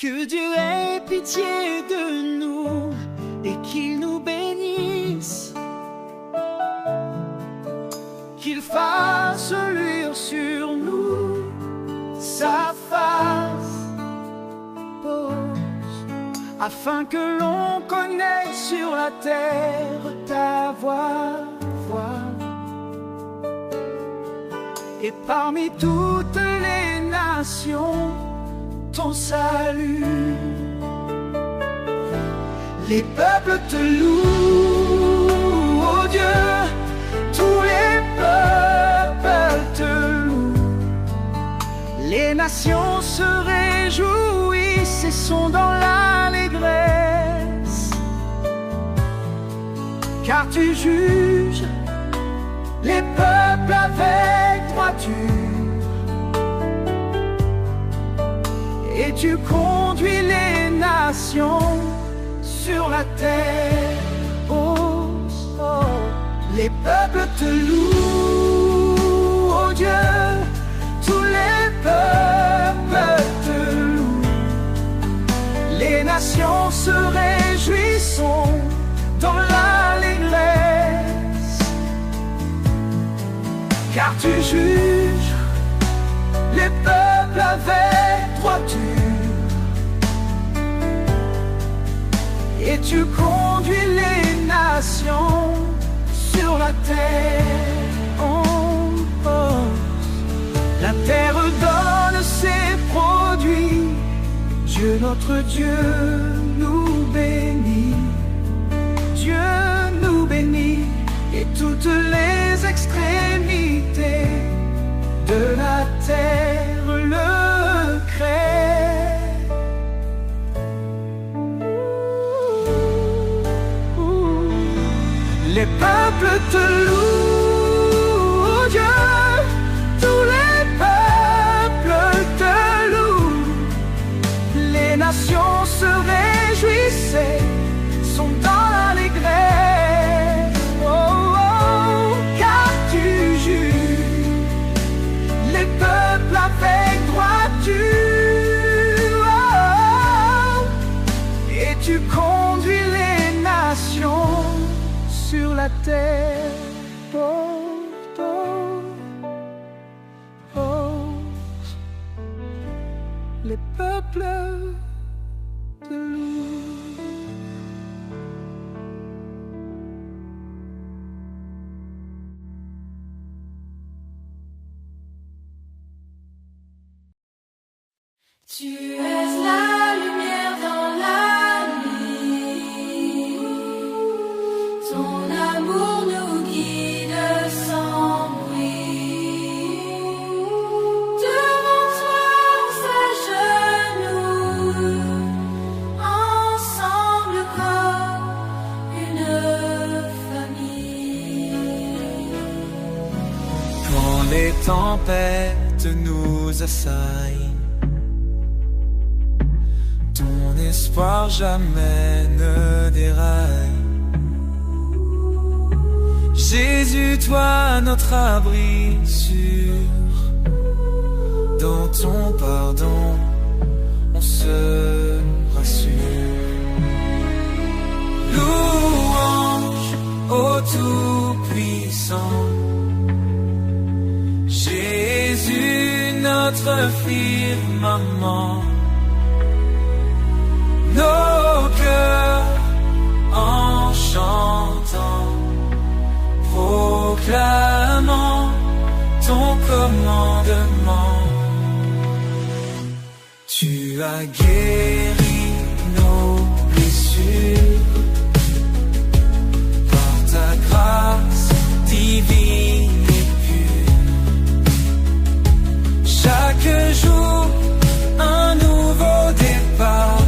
Que Dieu ait pitié de nous et qu'il nous bénisse, qu'il fasse luire sur nous sa face pose, afin que l'on connaisse sur la terre ta voix, et parmi toutes les nations ton salut. Les peuples te louent, oh Dieu, tous les peuples te louent. Les nations se réjouissent et sont dans l'allégresse, car tu juges les peuples avec droiture, et tu conduis les nations sur la terre. Oh, oh. Les peuples te louent, oh Dieu, tous les peuples te louent. Les nations se réjouissent dans l'allégresse, car tu juges les peuples avec droiture, et tu conduis les nations sur la terre. Oh, oh. La terre donne ses produits, Dieu notre Dieu nous bénit. Dieu nous bénit, et toutes les extrémités de la terre le créent. Les peuples te louent, oh Dieu, tous les peuples te louent. Les nations se réjouissent, sont dans l'allégresse, oh, oh, car tu juges les peuples avec droiture, oh, oh, et tu conduis les nations sur la terre. Oh, oh, oh. Les peuples te louent. Tu es la lumière dans la nuit, ton amour nous guide sans bruit. Devant toi on s'agenouille, ensemble comme une famille. Quand les tempêtes nous assaillent, ton espoir jamais ne déraille. Jésus, toi notre abri sûr, dans ton pardon on se rassure. Louange au Tout-Puissant, Jésus notre firmament. Nos cœurs en chantant, proclamant ton commandement. Tu as guéri nos blessures par ta grâce divine et pure. Chaque jour un nouveau départ,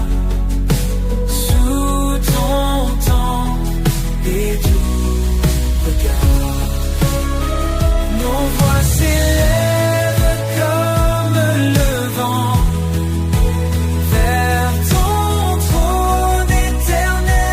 et doux regard. Nos voix s'élèvent comme le vent vers ton trône éternel.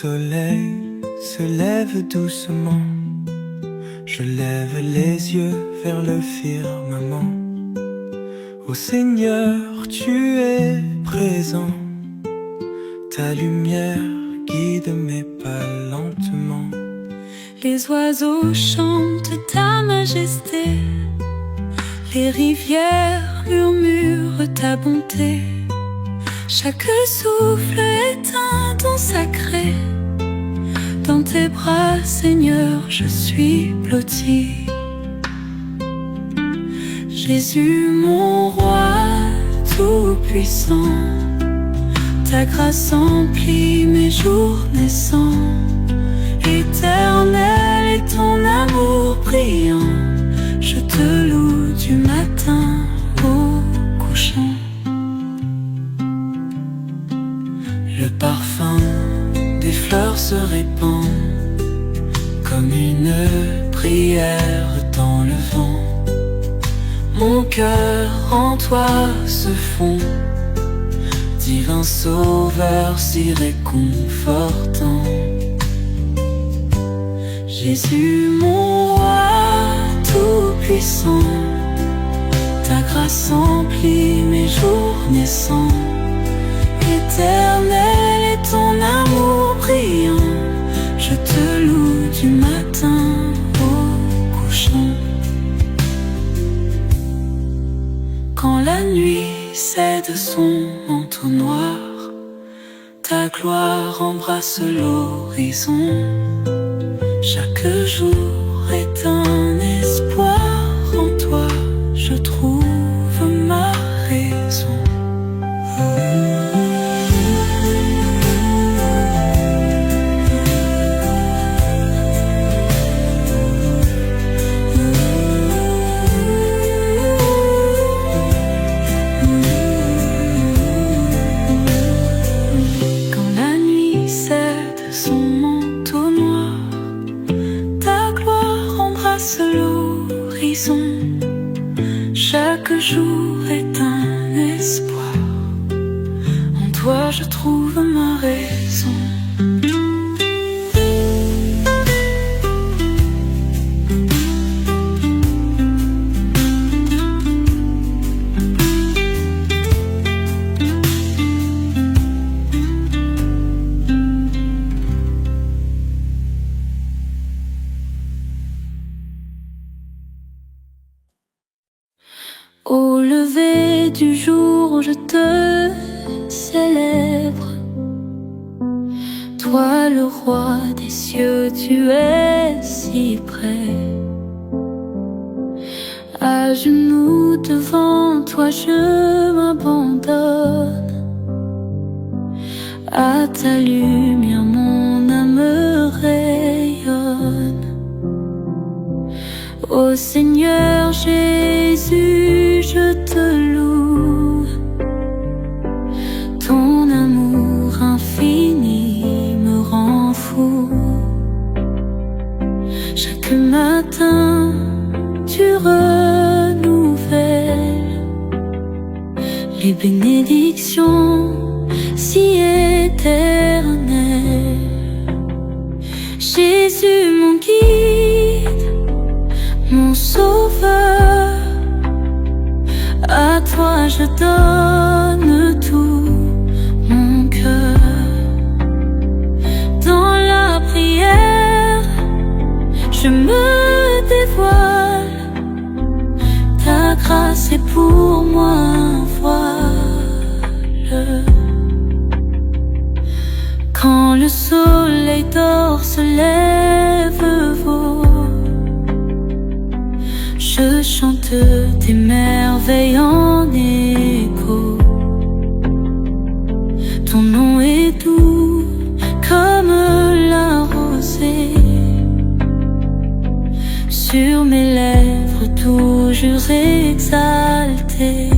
soleil se lève doucement. Je lève les yeux vers le firmament. Ô Seigneur, tu es présent. Ta lumière guide mes pas lentement. Les oiseaux chantent ta majesté, les rivières murmurent ta bonté. Chaque souffle est un don sacré. Dans tes bras, Seigneur, je suis blotti. Jésus, mon roi tout-puissant, ta grâce emplit mes jours naissants. Éternel est ton amour brillant, je te loue du matin au couchant. Le parfum des fleurs se répand comme une prière dans le vent. Mon cœur en toi se fond, divin sauveur si réconfortant. Jésus, mon roi tout-puissant, ta grâce emplit mes jours naissants. Éternel est ton amour brillant, je te loue du matin au couchant. Quand la nuit cède son manteau noir, ta gloire embrasse l'horizon. Chaque jour est un espoir, en toi je trouve ma raison. Chaque jour est un espoir, en toi je trouve ma raison. Au lever du jour, je te célèbre. Toi, le roi des cieux, tu es si près. À genoux devant toi, je m'abandonne. À ta lumière, mon âme rayonne. Ô Seigneur Jésus, je te loue. Ton amour infini me rend fou. Chaque matin, tu renouvelles les bénédictions si éternelles. Jésus, mon guide, mon sauveur, à toi je donne tout mon cœur. Dans la prière, je me dévoile. Ta grâce est pour moi un voile. Quand le soleil d'or se lève haut, je chante tes merveilles en écho. Ton nom est doux comme la rosée. Sur mes lèvres toujours exaltée,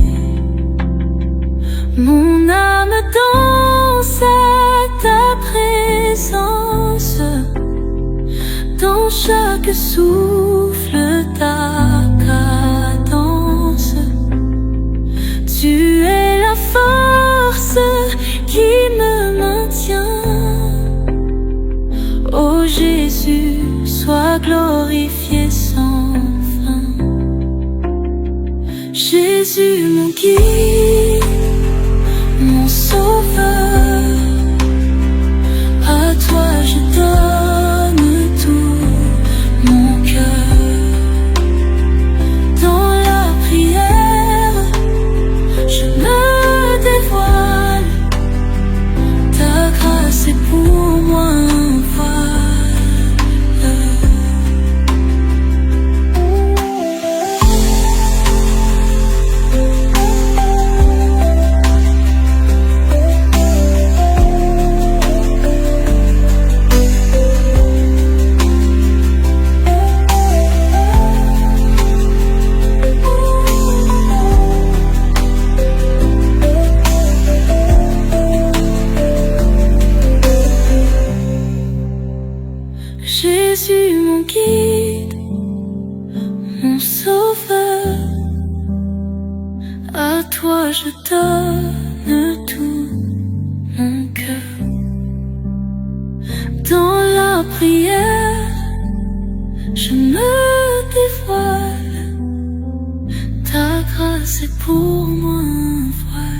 mon âme danse à ta présence. Dans chaque souffle ta cadence, tu es la force qui me maintient. et sans fin. Jésus mon guide, mon sauveur, à toi je donne tout mon cœur. Dans la prière, je me dévoile, ta grâce est pour moi un Jésus mon guide, mon sauveur, à toi je donne tout mon cœur. Dans la prière, je me dévoile, ta grâce est pour moi un voile.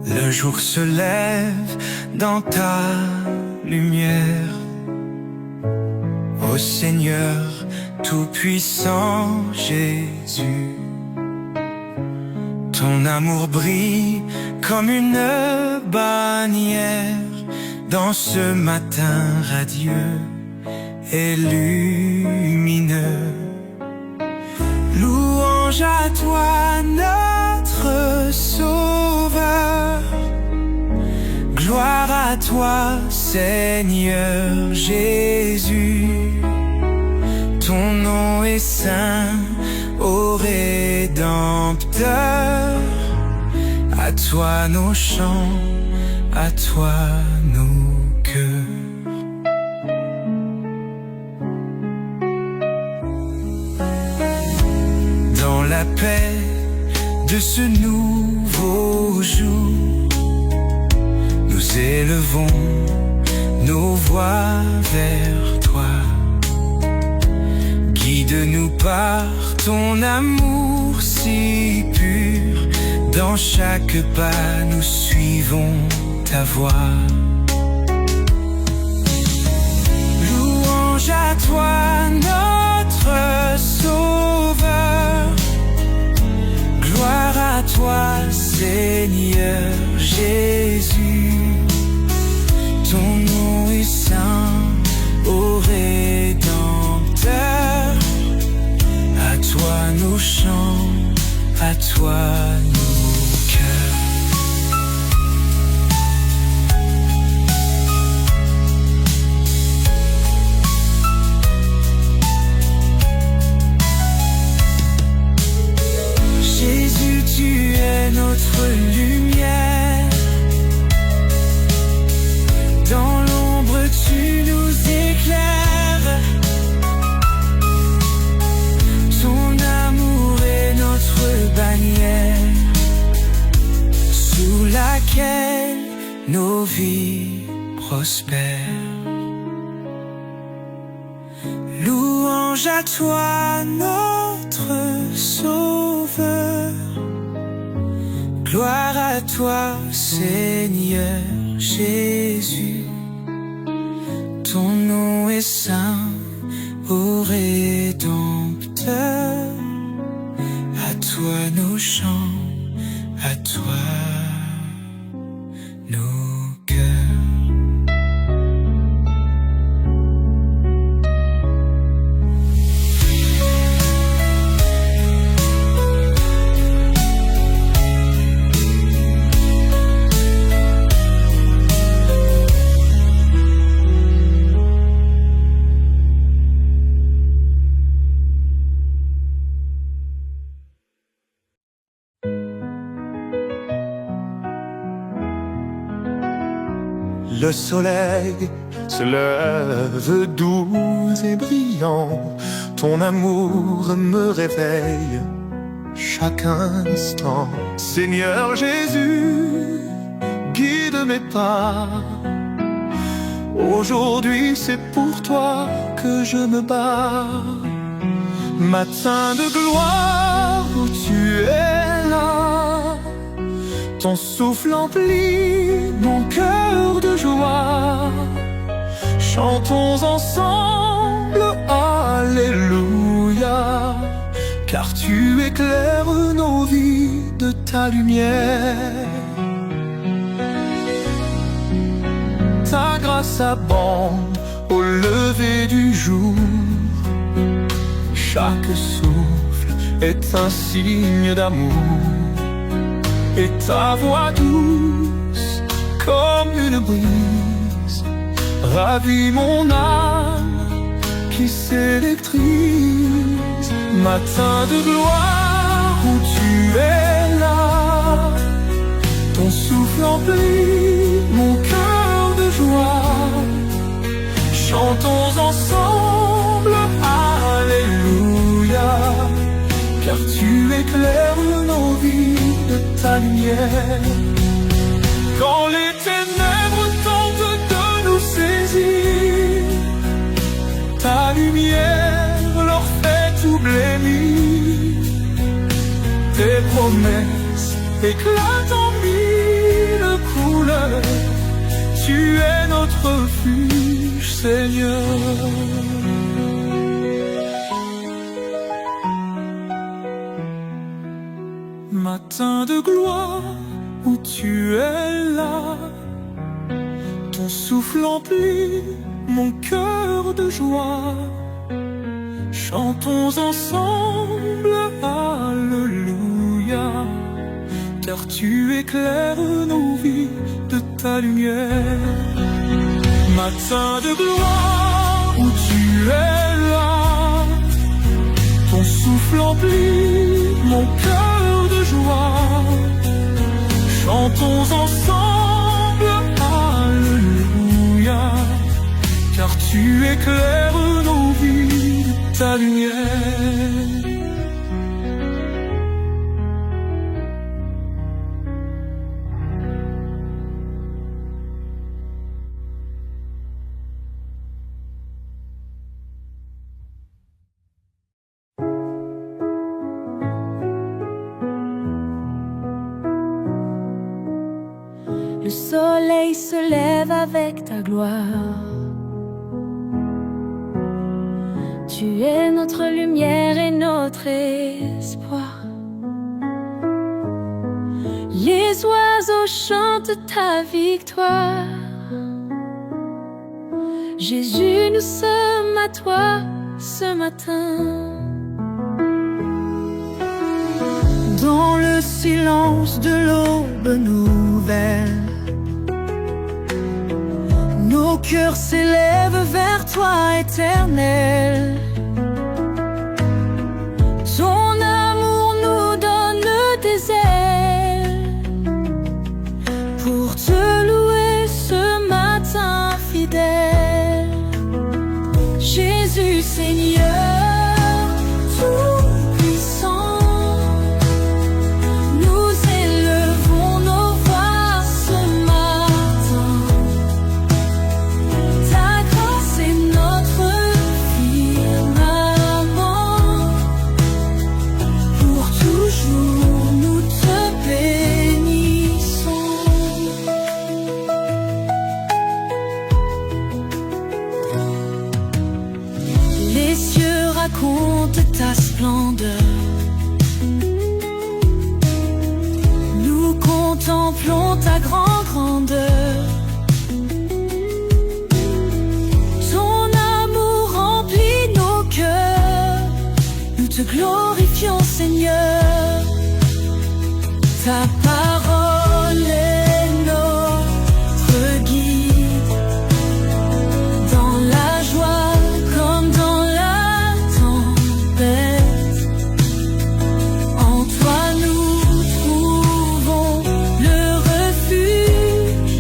Le jour se lève dans ta lumière, ô Seigneur tout-puissant Jésus. Ton amour brille comme une bannière dans ce matin radieux et lumineux. Louange à toi notre Sauveur, gloire à toi Seigneur Jésus. Ton nom est saint, ô Rédempteur. À toi nos chants, à toi nos cœurs. Dans la paix de ce nouveau jour, nous élevons nos voix vers toi. Guide-nous par ton amour si pur. Dans chaque pas, nous suivons ta voix. Louange à toi, notre Sauveur. Gloire à toi, Seigneur Jésus. Ton nom est saint, ô Rédempteur. À toi nos chants, à toi nos cœurs. Jésus, tu es notre lumière. Dans l'ombre, tu nous éclaires. Ton amour est notre bannière, sous laquelle nos vies prospèrent. Louange à toi, notre Sauveur. Gloire à toi, Seigneur Jésus. Ton nom est saint, ô Rédempteur. À toi nos chants, à toi nos cœurs. Le soleil se lève doux et brillant, ton amour me réveille chaque instant. Seigneur Jésus, guide mes pas. Aujourd'hui c'est pour toi que je me bats. Matin de gloire où tu es là, ton souffle emplit mon cœur de joie. Chantons ensemble, Alléluia, car tu éclaires nos vies de ta lumière. Ta grâce abonde au lever du jour. Chaque souffle est un signe d'amour, et ta voix douce comme une brise ravit mon âme qui s'électrise. Matin de gloire où tu es là, ton souffle emplit mon cœur de joie. Chantons ensemble, Alléluia, car tu éclaires nos vies de ta lumière. Quand les ténèbres tentent de nous saisir, ta lumière leur fait oublier. Tes promesses éclatent en mille couleurs. Tu es notre refuge, Seigneur. Matin de gloire où tu es là, ton souffle emplit mon cœur de joie. Chantons ensemble, Alléluia, car tu éclaires nos vies de ta lumière. Matin de gloire où tu es là, ton souffle emplit mon cœur de joie. Chantons ensemble, Alléluia, car tu éclaires nos vies de ta lumière. Le soleil se lève avec ta gloire. Tu es notre lumière et notre espoir. Les oiseaux chantent ta victoire. Jésus, nous sommes à toi ce matin. Dans le silence de l'aube nouvelle, nos cœurs s'élèvent vers toi, Éternel. Ton amour nous donne des ailes pour te louer ce matin fidèle. Jésus Seigneur, tout-puissant, nous élevons nos voix ce matin. Ta grâce est notre firmament. Pour toujours nous te bénissons. Les cieux racontent ta splendeur. Nous contemplons ta grande grandeur. Ton amour remplit nos cœurs. Nous te glorifions, Seigneur. Ta parole est notre guide. Dans la joie comme dans la tempête, en toi nous trouvons le refuge.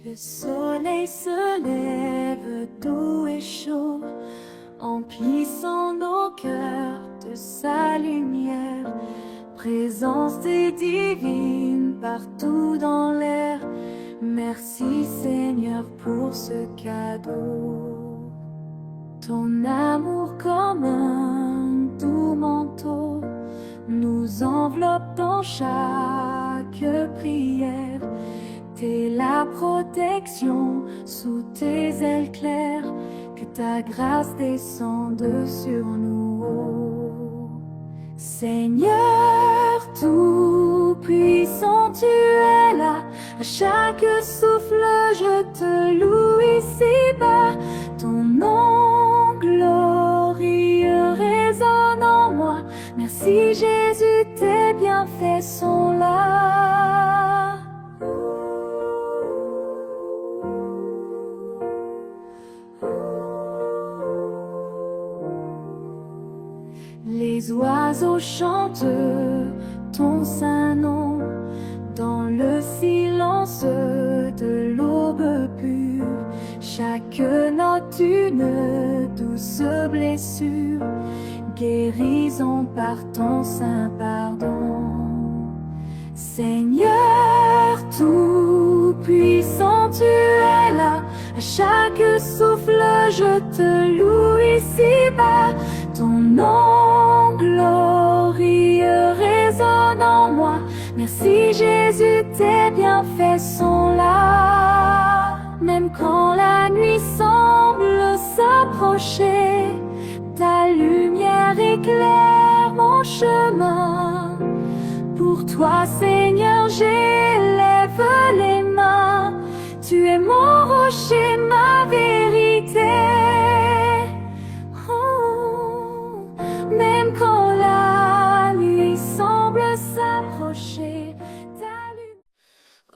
Le soleil se lève doux et chaud, emplissant nos cœurs de sa lumière. Présence des divines partout dans l'air. Merci Seigneur pour ce cadeau. Ton amour comme un doux manteau nous enveloppe dans chaque prière. T'es la protection sous tes ailes claires, que ta grâce descende sur nous. Seigneur tout-puissant, tu es là, à chaque souffle je te loue ici-bas. Ton nom glorieux résonne en moi. Merci Jésus, tes bienfaits sont là. Les oiseaux chantent ton saint nom dans le silence de l'aube pure. Chaque note une douce blessure, guérison par ton saint pardon. Seigneur tout-puissant, tu es là, à chaque souffle je te loue ici-bas. Ton nom glorieux résonne en moi. Merci Jésus, tes bienfaits sont là. Même quand la nuit semble s'approcher, ta lumière éclaire mon chemin. Pour toi Seigneur, j'élève les mains. Tu es mon rocher, ma vérité. Même quand la nuit semble s'approcher, ta lumière.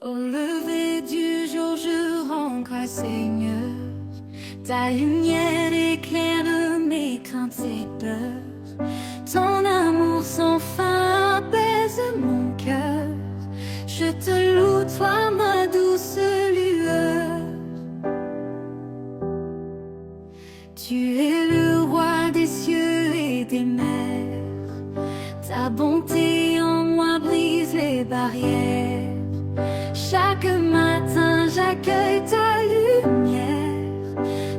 Au lever du jour, je rends grâce Seigneur. Ta lumière éclaire mes craintes et peurs. Ton amour sans fin apaise mon cœur. Je te loue, toi ma douce lueur. Tu es le roi des cieux et des mers. Ta bonté en moi brise les barrières. Chaque matin j'accueille ta lumière.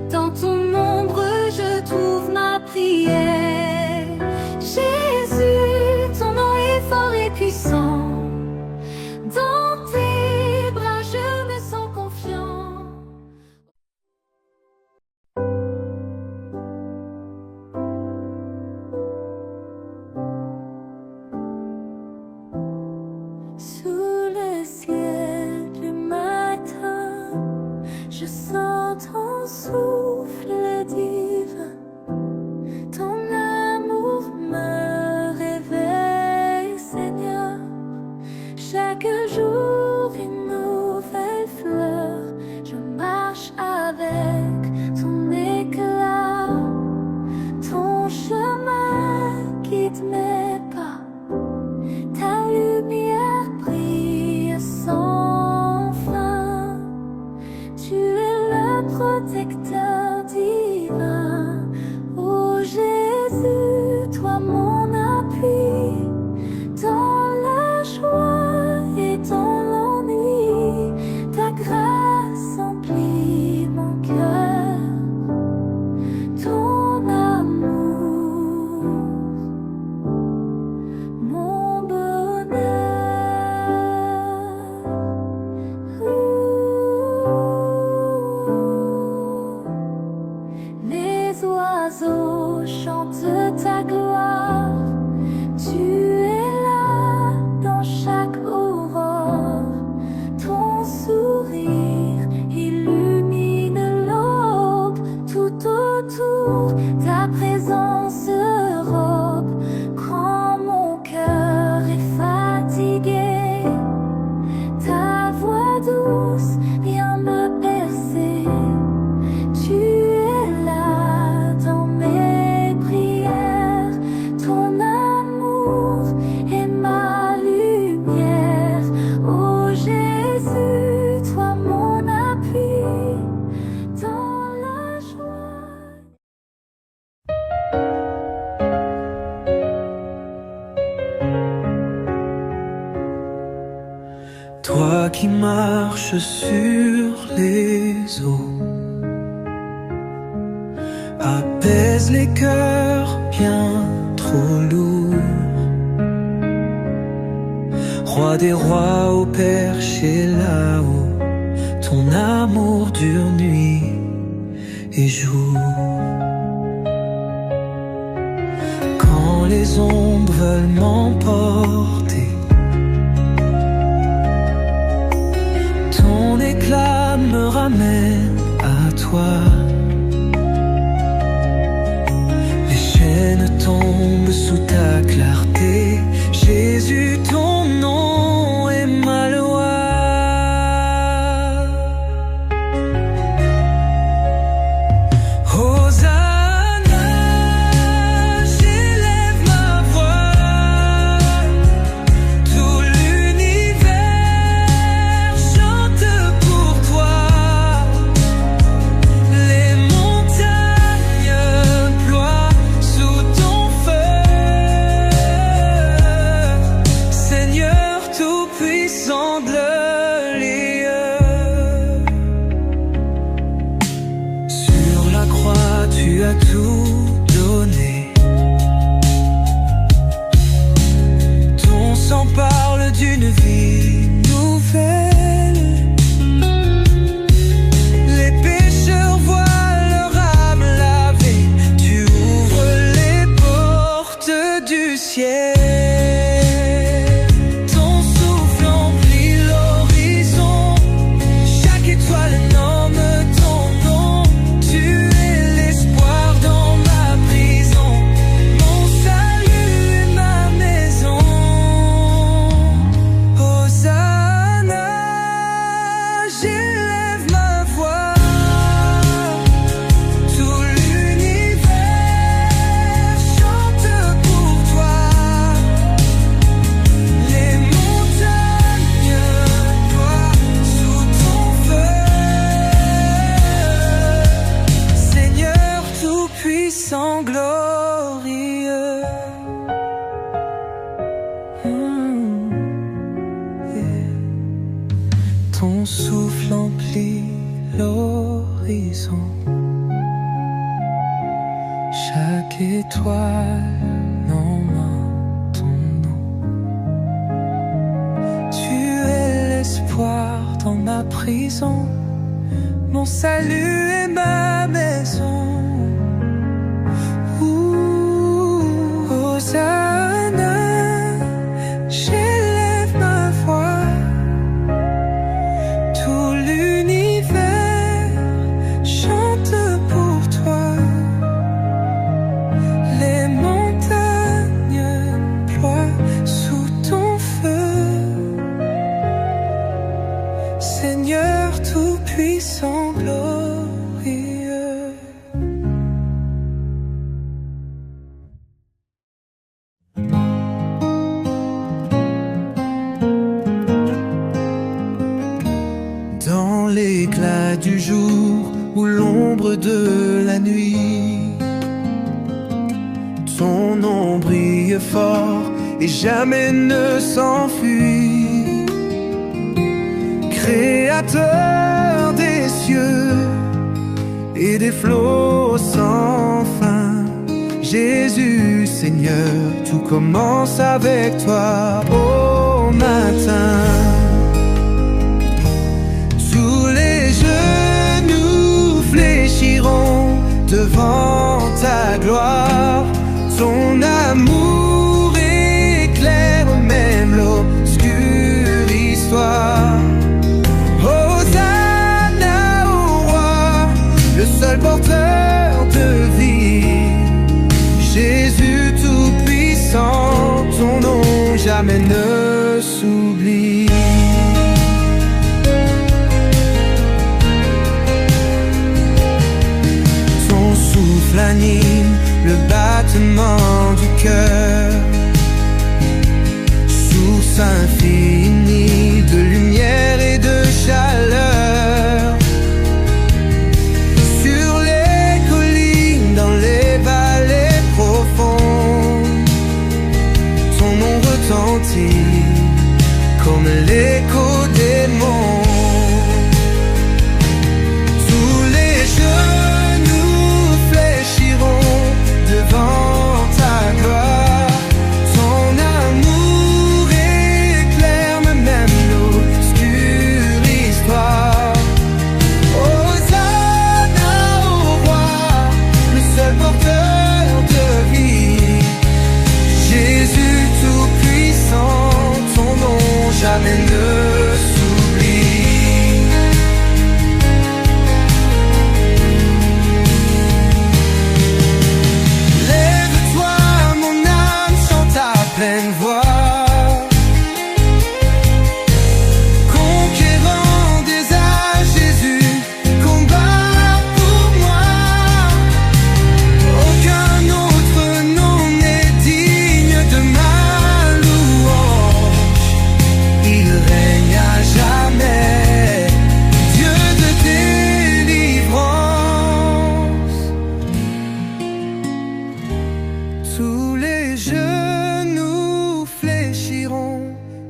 Dans ton ombre je trouve ma prière. Jésus, ton nom est fort et puissant. Dans tes bras je me sens confiant. Sous le ciel du matin, je sens ton souffle divin. Ton amour me réveille, Seigneur. Chaque jour une nouvelle fleur. Je marche avec ton éclat. Ton chemin guide mes pas. Ta lumière brille. Toi qui marches sur les eaux, apaise les cœurs bien trop lourds. Roi des rois au perché là-haut, ton amour dure nuit et jour. Quand les ombres veulent m'emporter, ton éclat me ramène à toi. Les chaînes tombent sous ta clarté, Jésus, ton nom est ma loi. Hosanna, j'élève ma voix, tout l'univers chante pour toi. Les montagnes ploient sous ton feu, Seigneur tout-puissant de lieu. Sur la croix, tu as tout donné. Ton sang parle d'une vie nouvelle. Les pécheurs voient leur âme lavée. Tu ouvres les portes du ciel. Ton souffle emplit l'horizon. Chaque étoile nomme ton nom. Tu es l'espoir dans ma prison. Mon salut est ma maison. Hosanna, j'élève ma voix. Tout l'univers chante pour toi. Les montagnes ploient sous ton feu, Seigneur tout-puissant, glorieux. Ton souffle emplit l'horizon. Chaque étoile nomme ton nom. Tu es l'espoir dans ma prison. Mon salut est ma maison. Hosanna, j'élève ma voix. Tout l'univers chante pour toi. Les montagnes ploient sous ton feu, Seigneur tout-puissant, glorieux. Dans l'éclat du jour ou l'ombre de la nuit, ton nom brille fort et jamais ne s'enfuit. Créateur des cieux et des flots sans fin, Jésus Seigneur, tout commence avec toi au matin. Tous les genoux fléchiront devant ta gloire. Ton amour éclaire même l'obscure histoire. Hosanna au roi, le seul porteur de vie. Jésus tout-puissant, ton nom jamais ne s'oublie. Ton souffle anime le battement du cœur. Source infinie de lumière et de chaleur. Sur les collines, dans les vallées profondes, ton nom retentit comme l'écho des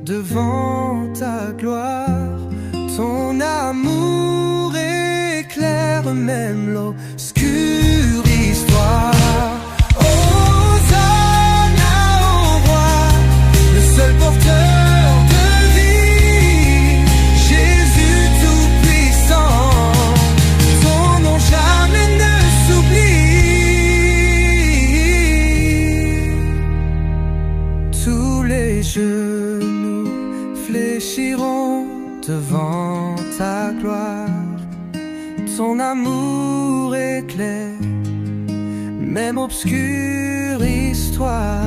devant ta gloire. Ton amour éclaire même l'obscure histoire. Hosanna au roi, le seul porteur de vie, Jésus tout-puissant, ton nom jamais ne s'oublie. Tous les genoux fléchiront devant ta gloire. Ton amour éclaire même obscure histoire.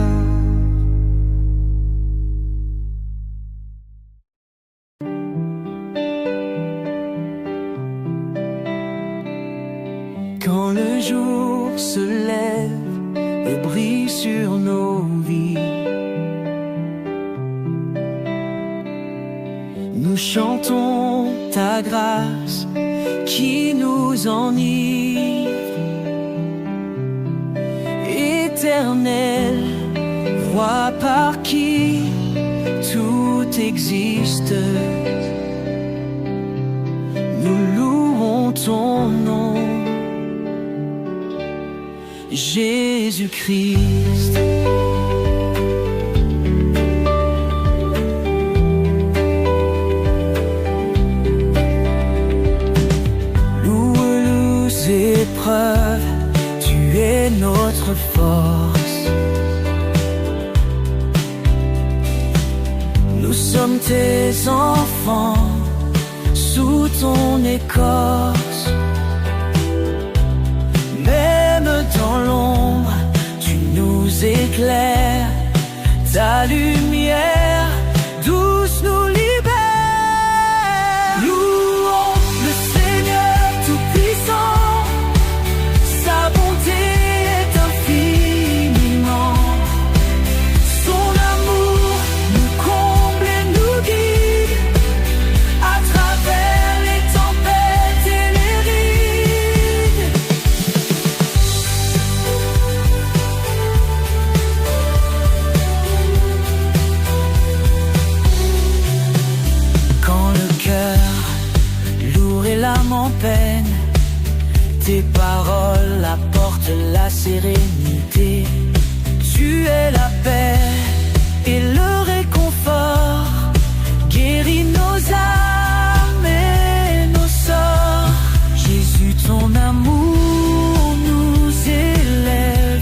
Quand le jour se lève et brille sur nos vies, nous chantons ta grâce qui nous enivre. Éternel, roi par qui tout existe, nous louons ton nom, Jésus-Christ. Épreuves, tu es notre force. Nous sommes tes enfants sous ton écorce. Même dans l'ombre, tu nous éclaires. Ta lumière douce nous libère. Louons le Seigneur tout-puissant. Sa bonté est infiniment. Son amour nous comble et nous guide à travers les tempêtes et les rides. Quand le cœur lourd et l'âme en peine, tes paroles apportent la sérénité. Tu es la paix et le réconfort. Guéris nos âmes et nos sorts. Jésus, ton amour nous élève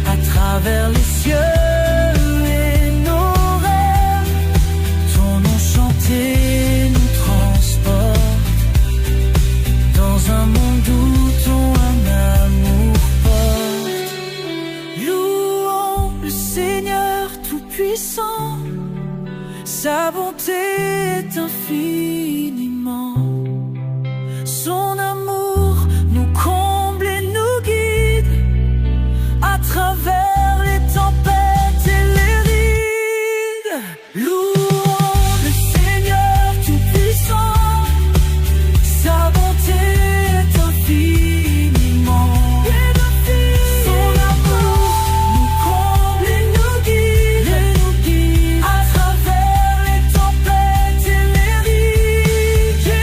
à travers les cieux et nos rêves. Ton nom chanté nous transporte dans un monde où ton amour porte. Louons le Seigneur tout-puissant. Sa bonté est infiniment. Son amour nous comble et nous guide à travers les tempêtes et les rides. Louons le Seigneur tout-puissant. Sa bonté est infiniment. Son amour nous comble et nous guide à travers les tempêtes et les rides.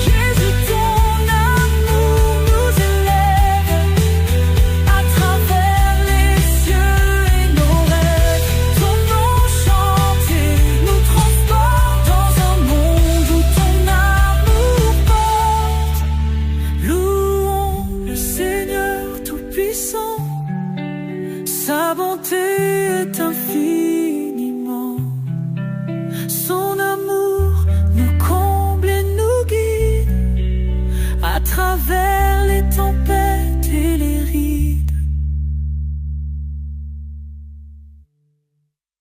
Jésus, ton amour nous élève à travers les cieux et nos rêves. Ton nom chanté nous transporte dans un monde où ton amour porte. Louons le Seigneur tout-puissant. Sa bonté est infiniment. Son amour nous comble et nous guide à travers les tempêtes et les rides.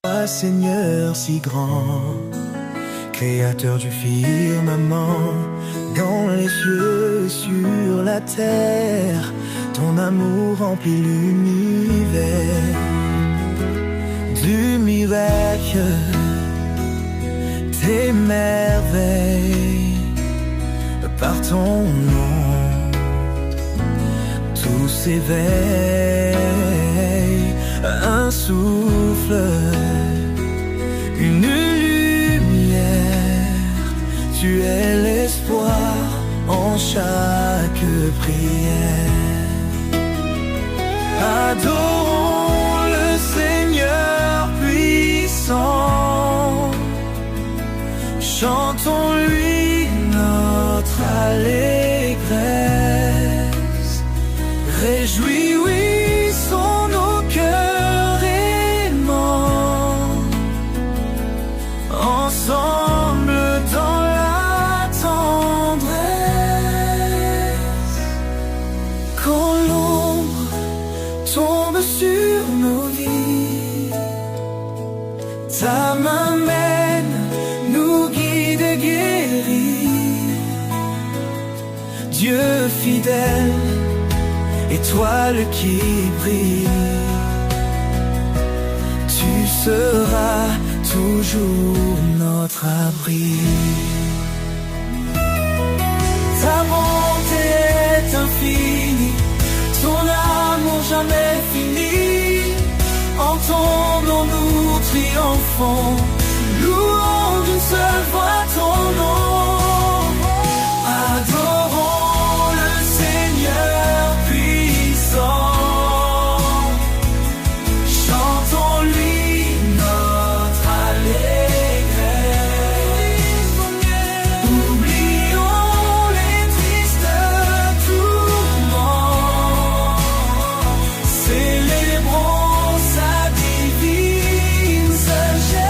Toi, Seigneur si grand, Créateur du firmament, dans les cieux et sur la terre, ton amour remplit l'univers. Du miracle, tes merveilles, par ton nom, tout s'éveille. Un souffle chaque prière. Adorons le Seigneur puissant, chantons-lui notre allégresse. Réjouissons nos cœurs aimants, ensemble dans la tendresse. Quand l'ombre tombe sur nos vies, ta main mène, nous guide et guérit. Dieu fidèle, étoile qui brille, tu seras toujours notre abri. Ta bonté est infinie, ton amour jamais fini. Entendons-nous triomphants, louons d'une seule voix ton nom. Adorons le Seigneur puissant, chantons-lui notre allégresse. Oublions les tristes tourments, célébrons sa divine sagesse.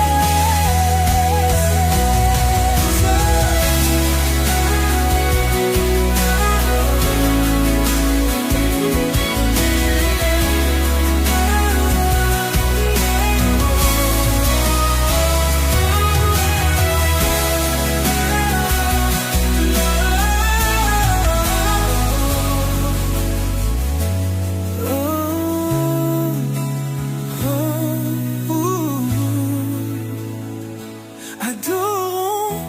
Adorons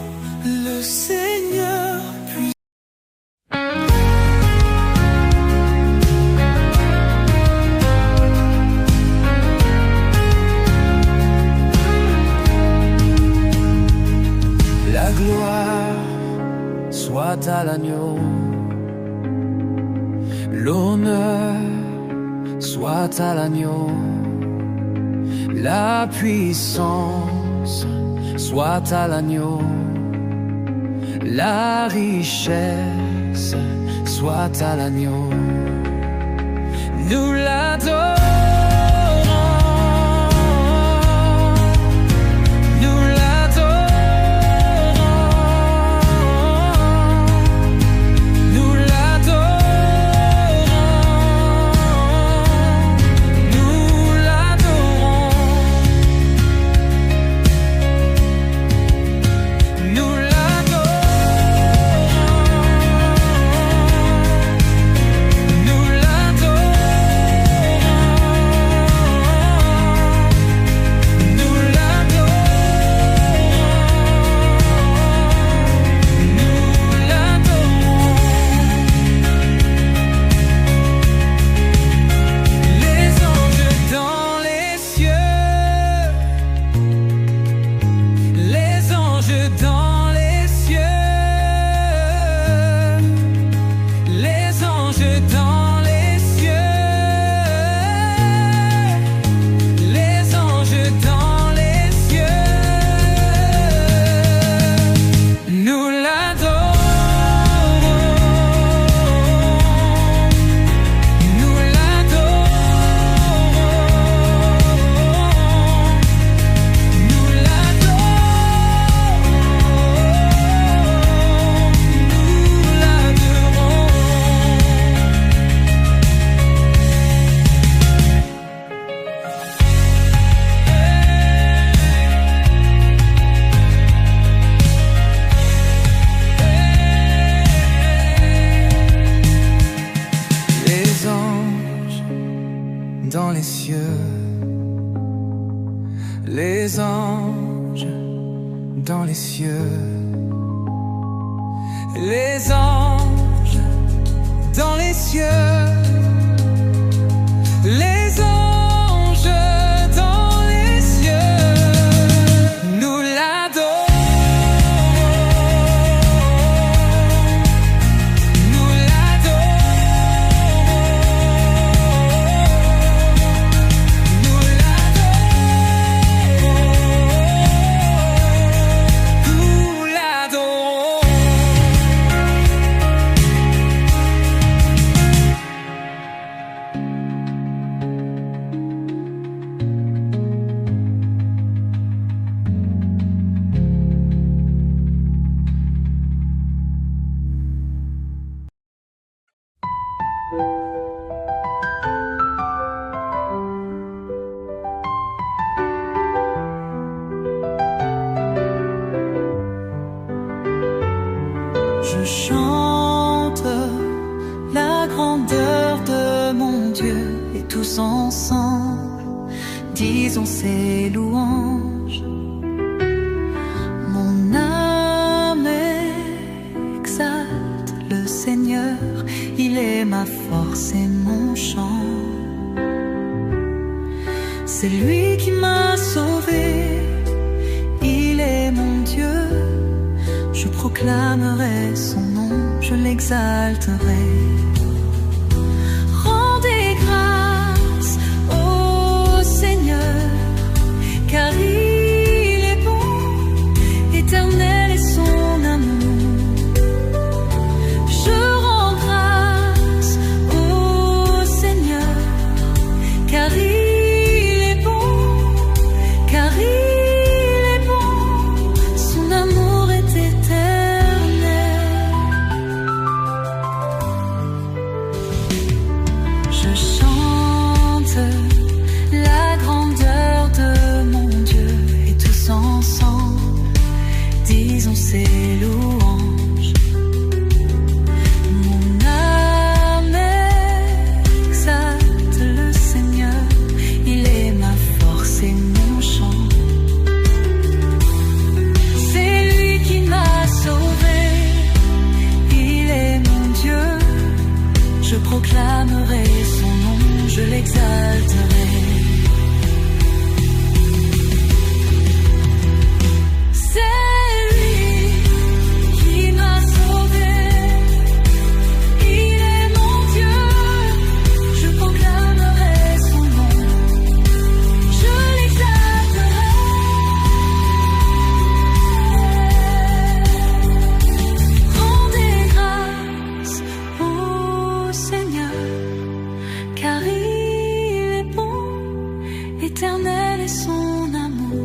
le Seigneur puissant. La gloire soit à l'agneau, l'honneur soit à l'agneau, la puissance soit à l'agneau, la richesse soit à l'agneau. Nous l'adorons, nous l'adorons, nous l'adorons, nous l'adorons. Nous dans les cieux, les anges dans les cieux, les anges dans les cieux, les anges dans les cieux, nous l'adorons, Je chante la grandeur de mon Dieu et tous ensemble disons ses louanges. Mon âme exalte le Seigneur, il est ma force et mon chant. C'est lui qui m'a sauvé, il est mon Dieu. Je proclamerai son nom, je l'exalterai. Rendez grâce au Seigneur, car il est bon, éternel est son amour. Je rends grâce au Seigneur, car il est bon, car il est bon, son amour est éternel. Je chante la grandeur de mon Dieu et tous ensemble disons ses louanges. Mon âme exalte le Seigneur, il est ma force et mon chant. C'est lui qui m'a sauvé, il est mon Dieu. Je proclamerai son nom, je l'exalterai. C'est lui qui m'a sauvé, il est mon Dieu. Je proclamerai son nom, je l'exalterai. Rendez grâce au Seigneur, car il est bon, éternel est son amour.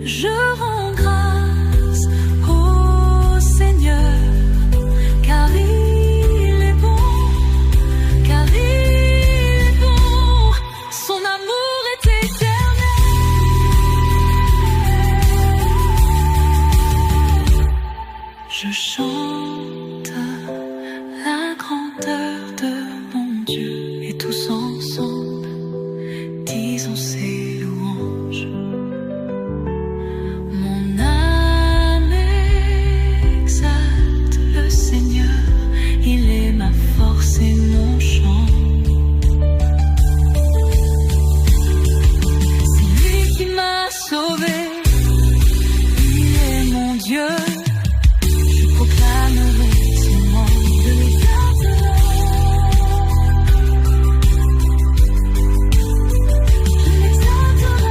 Je rends grâce au Seigneur, car il est bon, car il est bon, son amour est éternel. Je chante la grandeur de mon Dieu et tous ensemble disons ses louanges. Mon âme exalte le Seigneur, il est ma force et mon chant. C'est lui qui m'a sauvé, il est mon Dieu. Je proclamerai son nom, je l'exalterai. Je l'exalterai.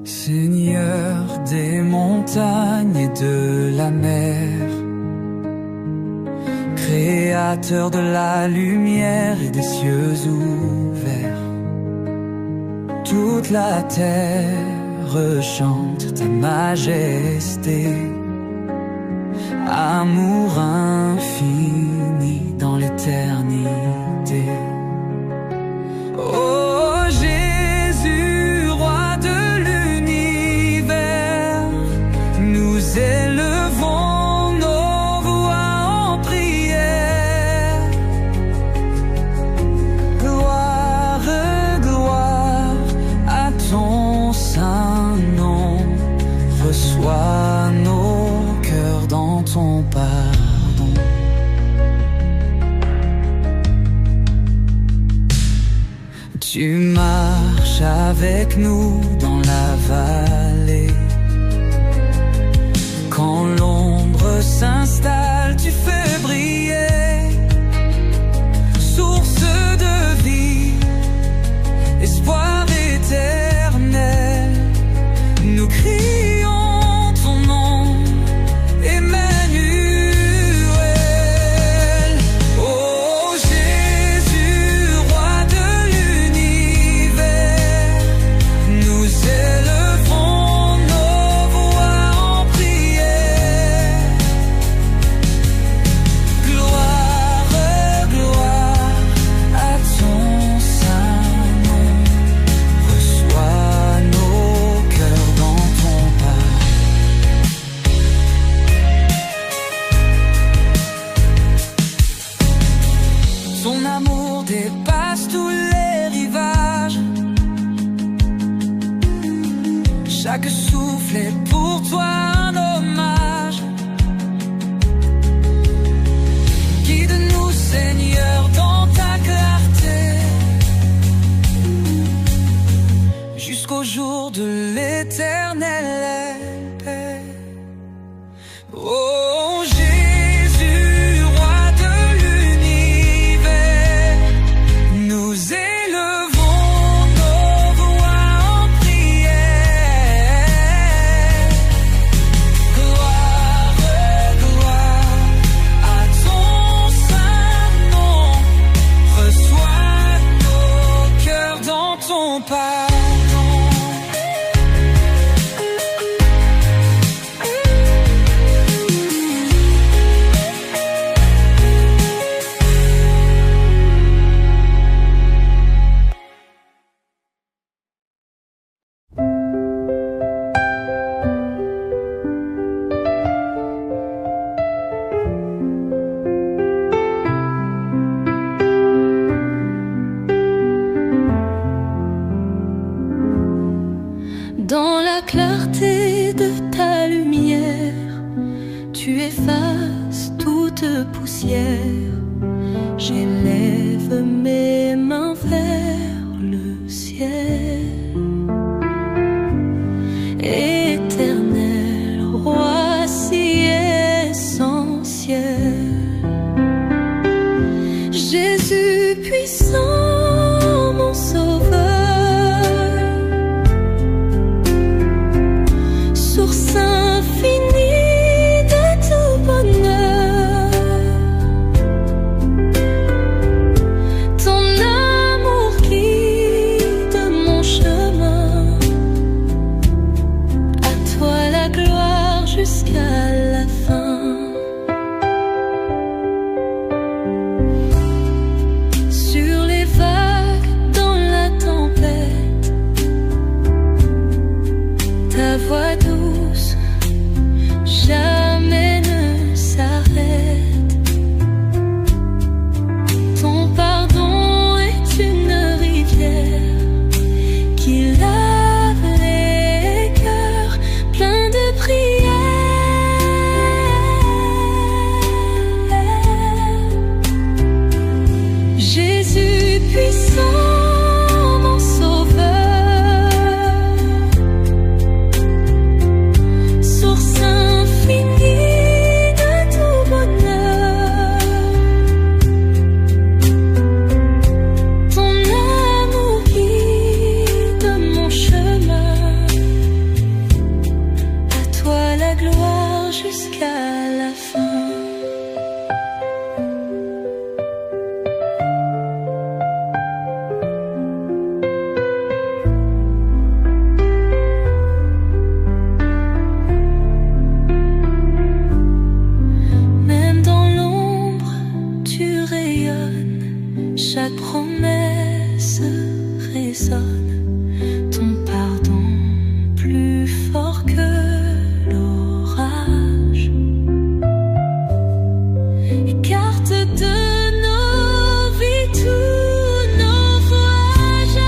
Seigneur des montagnes et de la mer, Créateur de la lumière et des cieux ouverts, toute la terre chante ta majesté. Amour infini dans l'éternité. Oh Jésus, roi de l'univers, nous élevons nos voix en prière. Gloire, gloire à ton saint nom, reçois nos cœurs dans ton pardon. Tu marches avec nous dans la vallée. Quand l'ombre s'installe, tu fais briller. Source de vie, espoir éternel, nous crions ton nom, Emmanuel. Chaque souffle est pour toi un hommage. Guide-nous, Seigneur, dans ta clarté, jusqu'au jour de l'éternelle paix. Oh Jésus, roi de l'univers, nous élevons nos voix en prière. Gloire, gloire à ton saint nom. Reçois nos cœurs dans ton pardon. Dans la clarté de ta lumière, tu effaces toute poussière. J'élève mes mains vers le ciel. Éternel roi si essentiel, Jésus puissant, mon sauveur, source infinie de tout bonheur. Ton amour guide mon chemin, à toi la gloire jusqu'à la fin. Sur les vagues, dans la tempête, ta voix douce jamais ne s'arrête. Ton pardon est une rivière qui lave les cœurs pleins de prières. Jésus puissant, mon sauveur, source infinie de tout bonheur. Ton amour guide mon chemin, à toi la gloire jusqu'à la fin. Même dans l'ombre, tu rayonnes, chaque promesse résonne. Ton pardon plus fort que l'orage, écarte de nos vies tous naufrages.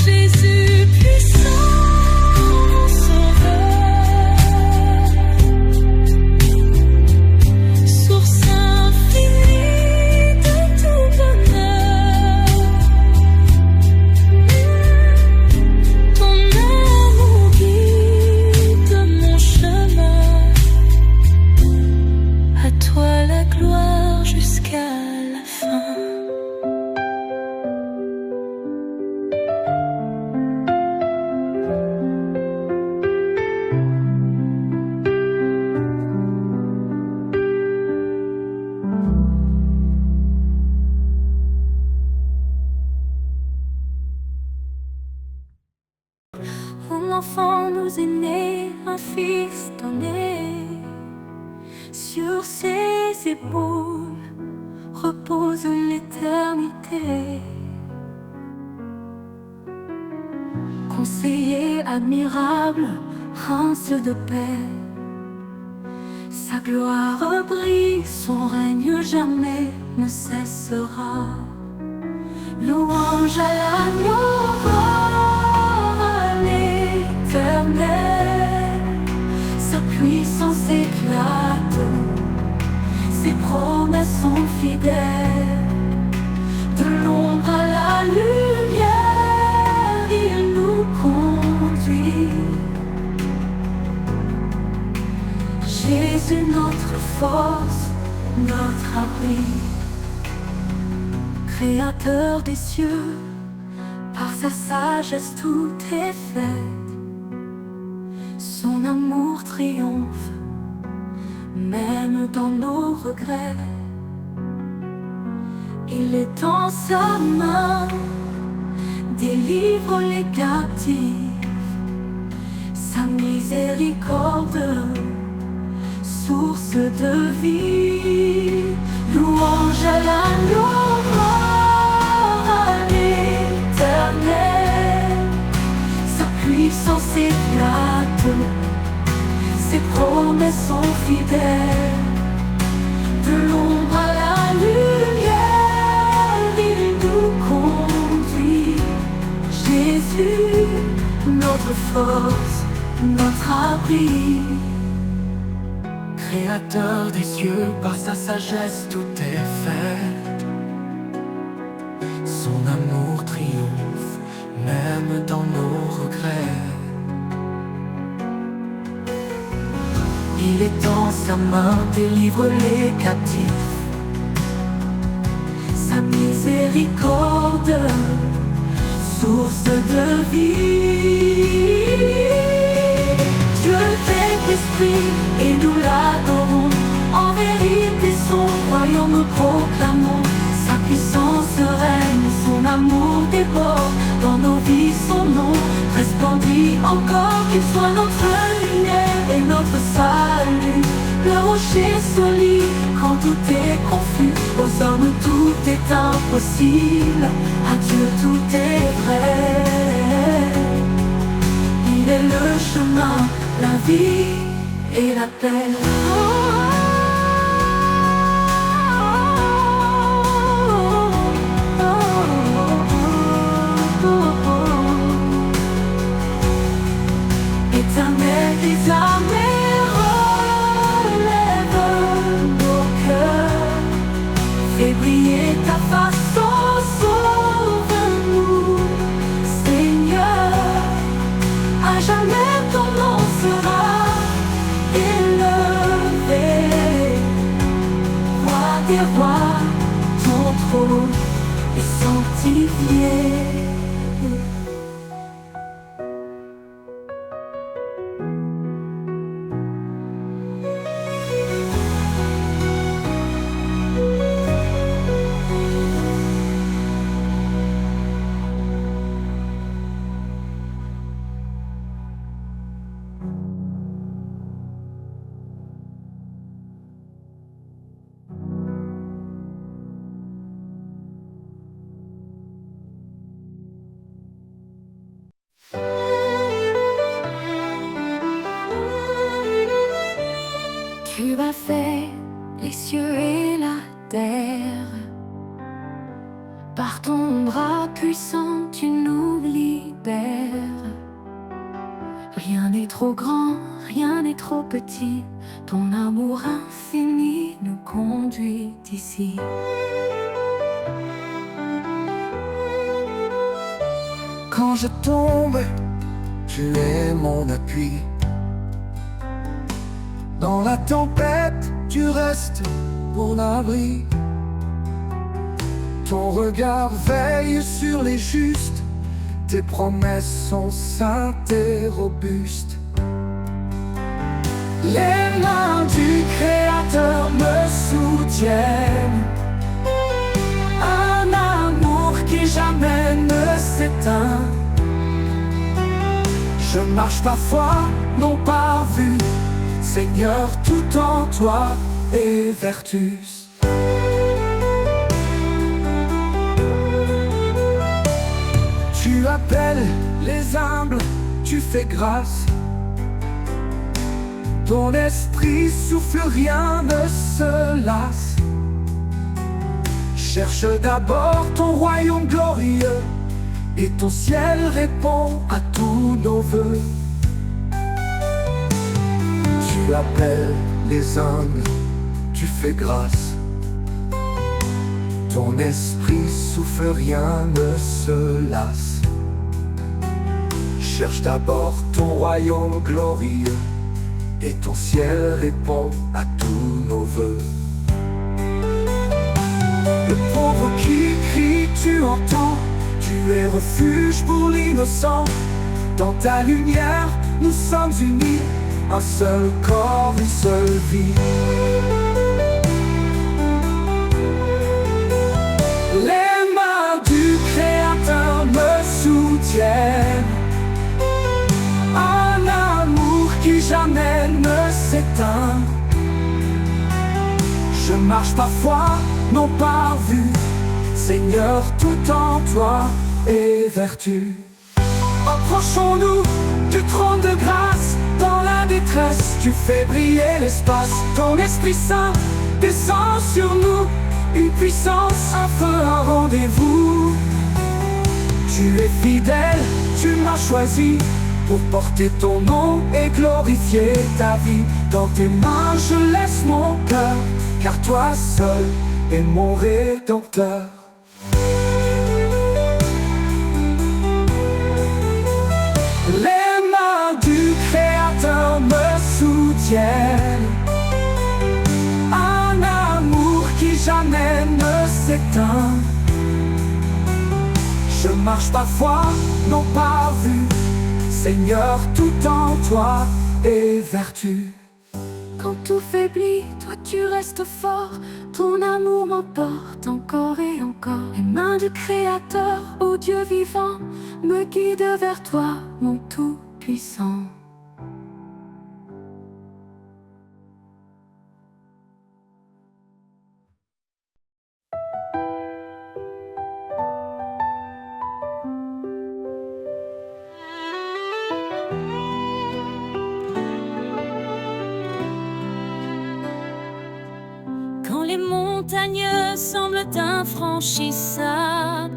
Jésus puissant, mon sauveur, source infinie de tout bonheur. Ton amour guide mon chemin, à toi la gloire jusqu'à la fin. Un enfant nous est né, un fils donné. Sur ses épaules repose l'éternité. Conseiller admirable, prince de paix, sa gloire brille, son règne jamais ne cessera. Louange à l'agneau, gloire à es notre force, notre abri. Créateur des cieux, par sa sagesse tout est fait. Son amour triomphe, même dans nos regrets. Il est dans sa main, délivre les captifs. Sa miséricorde, source de vie. Louange à l'agneau mort, à l'Éternel. Sa puissance éclate, ses promesses sont fidèles. De l'ombre à la lumière, il nous conduit. Jésus, notre force, notre abri. Créateur des cieux, par sa sagesse tout est fait. Son amour triomphe, même dans nos regrets. Il est dans sa main, délivre les captifs. Sa miséricorde, source de vie. Dieu est esprit et nous l'adorons. En vérité son royaume nous proclamons. Sa puissance règne, son amour déborde. Dans nos vies son nom resplendit encore. Qu'il soit notre lumière et notre salut. Le rocher solide quand tout est confus. Aux hommes tout est impossible, à Dieu tout est vrai. Il est le chemin, la vie et la paix. Éternel des armées, relève nos cœurs. Fais briller ta face, oh, sauve-nous, Seigneur. À jamais ton nom sera élevé. Roi des rois, ton trône est sanctifié. Tu as fait les cieux et la terre. Par ton bras puissant, tu nous libères. Rien n'est trop grand, rien n'est trop petit. Ton amour infini nous conduit ici. Quand je tombe, tu es mon appui. Dans la tempête, tu restes mon abri. Ton regard veille sur les justes. Tes promesses sont saintes et robustes. Les mains du Créateur me soutiennent. Un amour qui jamais ne s'éteint. Je marche parfois, non par vue. Seigneur, tout en toi est vertus. Tu appelles les humbles, tu fais grâce. Ton esprit souffle, rien ne se lasse. Cherche d'abord ton royaume glorieux, et ton ciel répond à tous nos vœux. Tu appelles les humbles, tu fais grâce. Ton esprit souffle, rien ne se lasse. Cherche d'abord ton royaume glorieux, et ton ciel répond à tous nos vœux. Le pauvre qui crie, tu entends, tu es refuge pour l'innocent. Dans ta lumière, nous sommes unis, un seul corps, une seule vie. Les mains du Créateur me soutiennent, un amour qui jamais ne s'éteint. Je marche par foi, non par vue, Seigneur, tout en toi est vertu. Approchons-nous du trône de grâce, dans la détresse, tu fais briller l'espace. Ton Esprit Saint descend sur nous, une puissance, un feu, un rendez-vous. Tu es fidèle, tu m'as choisi pour porter ton nom et glorifier ta vie. Dans tes mains je laisse mon cœur, car toi seul es mon Rédempteur. Les mains du Créateur me soutiennent, un amour qui jamais ne s'éteint. Je marche par foi, non par vue, Seigneur, tout en toi est vertu. Quand tout faiblit, toi tu restes fort, ton amour m'emporte encore et encore. Les mains du Créateur, ô Dieu vivant, me guident vers toi, mon Tout-Puissant. Quand les montagnes semblent infranchissables,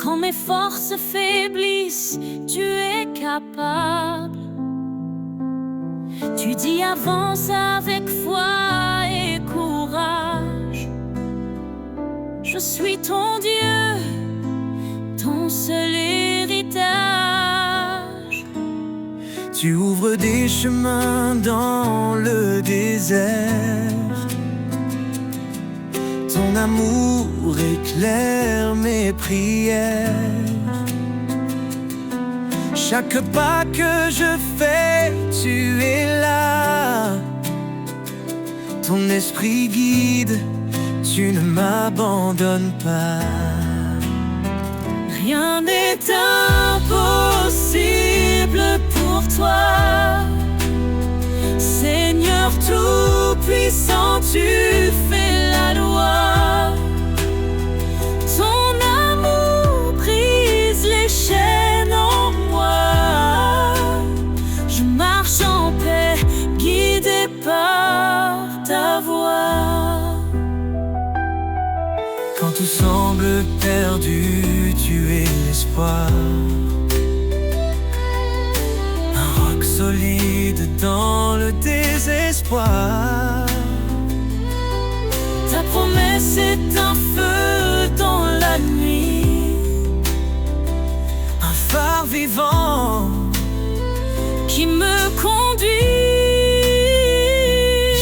quand mes forces faiblissent, tu es capable. Tu dis avance avec foi et courage. Je suis ton Dieu, ton seul héritage. Tu ouvres des chemins dans le désert. Ton amour éclaire mes prières. Chaque pas que je fais, tu es là. Ton esprit guide, tu ne m'abandonnes pas. Rien n'est impossible pour toi. Seigneur tout-puissant, tu fais la loi. Ton amour brise les chaînes en moi. Je marche en paix, guidé par ta voix. Quand tout semble perdu, tu es l'espoir. Un roc solide dans le désespoir. Ta promesse est un feu dans la nuit, Un phare vivant qui me conduit.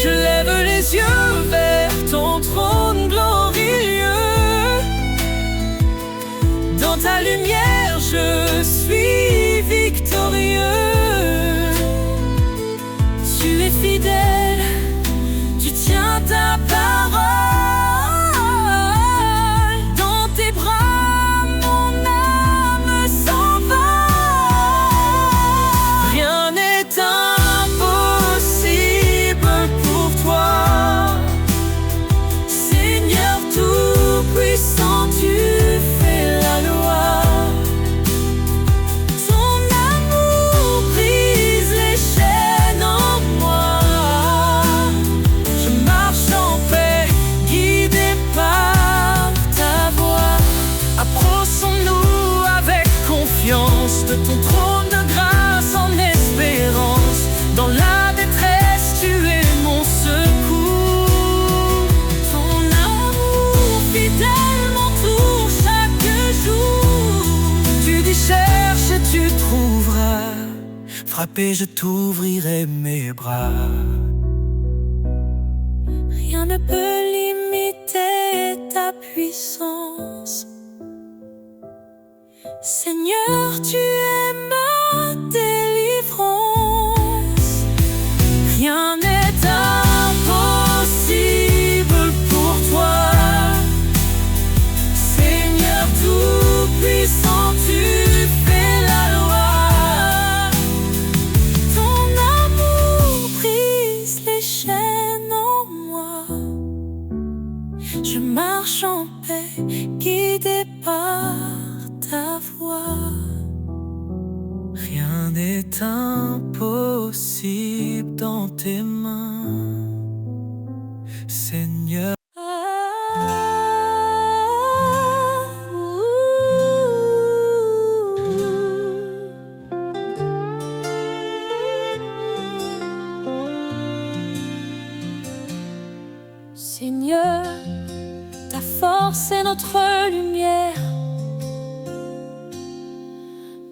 Je lève les yeux vers ton trône glorieux. Dans ta lumière, je suis victorieux. Tu es fidèle, tu tiens ta parole. Dans tes bras, mon âme s'envole. Rien n'est impossible pour toi. Seigneur tout-puissant, tu fais la loi. Ton amour brise les chaînes en moi. Je marche en paix, guidé par ta voix. Approchons-nous avec confiance de ton trône de grâce en espérance. Dans la détresse, tu es mon secours. Ton amour fidèle m'entoure chaque jour. Tu dis cherche et tu trouveras. frappé, je t'ouvrirai mes bras. Rien ne peut limiter ta puissance. Seigneur, tu es ma délivrance. Rien n'est impossible pour toi. Seigneur tout-puissant, tu fais la loi. Ton amour brise les chaînes en moi. Je marche en paix, guidé par ta voix. Rien n'est impossible dans tes mains, Seigneur. Seigneur, ta force est notre lumière.